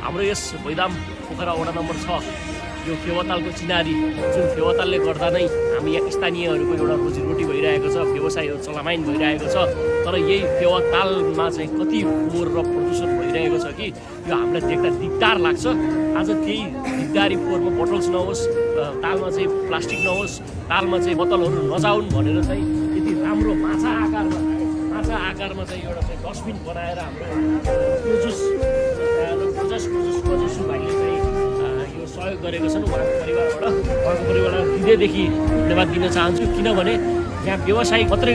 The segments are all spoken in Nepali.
हाम्रो यस भैदाम पोखरा वडा नम्बर 6 यो फेवातालको चिनारी जुन फेवातालले गर्दा नै हामी यहाँ स्थानीयहरूको एउटा रोजीरोटी भइरहेको छ, व्यवसायहरू चलामाइन भइरहेको छ। तर यही फेवातालमा चाहिँ कति फोहोर र प्रदूषण भइरहेको छ कि यो हामीलाई देख्दा दिक्दार लाग्छ। आज त्यही दिक्दारी फोहोरमा बोटल्स नहोस्, तालमा चाहिँ प्लास्टिक नहोस्, तालमा चाहिँ बोतलहरू नजाउन् भनेर चाहिँ यति राम्रो माछा आकारमा चाहिँ एउटा चाहिँ डस्टबिन बनाएर हाम्रो प्रजुस भाइले चाहिँ यो सहयोग गरेको छन्। उहाँको परिवारबाट हृदयदेखि धन्यवाद दिन चाहन्छु, किनभने यहाँ व्यवसाय मात्रै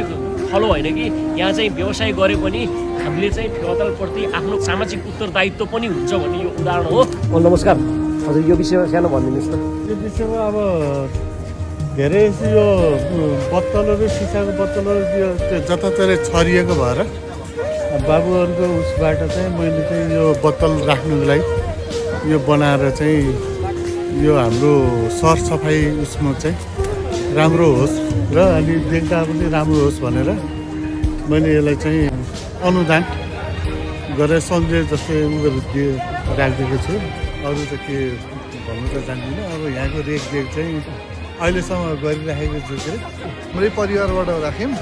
फलो होइन कि यहाँ चाहिँ व्यवसाय गरे पनि हामीले चाहिँ फेवातालप्रति आफ्नो सामाजिक उत्तरदायित्व पनि हुन्छ भन्ने यो उदाहरण हो। नमस्कार हजुर, यो विषयमा सानो भनिदिनुहोस् त। यो विषयमा अब धेरै यो बोतलहरू, सिसाको बोतलहरू त्यो जताततै छरिएको भएर बाबुहरूको उसबाट चाहिँ मैले चाहिँ यो बोतल राख्नुको लागि यो बनाएर चाहिँ यो हाम्रो सरसफाइ उसमा चाहिँ राम्रो होस् र अनि देख्दा पनि राम्रो होस् भनेर मैले यसलाई चाहिँ अनुदान गरेर सन्चय जस्तै उयोहरू राखिदिएको छु। अरू त के भन्नु त जान्दिनँ। अब यहाँको रेखदेख चाहिँ अहिलेसम्म गरिराखेको छु के हाम्रै परिवारबाट राख्यौँ।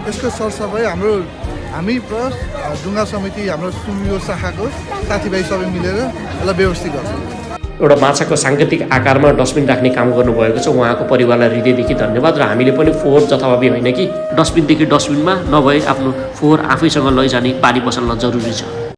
यसको सरसफाइ हामी प्लस डुङ्गा समिति हाम्रो सुमियो शाखाको साथीभाइ सबै मिलेर यसलाई व्यवस्थित गर्छौँ। एउटा माछाको साङ्केतिक आकारमा डस्टबिन राख्ने काम गर्नुभएको छ। उहाँको परिवारलाई हृदयदेखि धन्यवाद। र हामीले पनि फोहोर जथाभावी होइन कि डस्टबिनदेखि डस्टबिनमा नभए आफ्नो फोहोर आफैसँग लैजाने बानी बसाल्न जरुरी छ।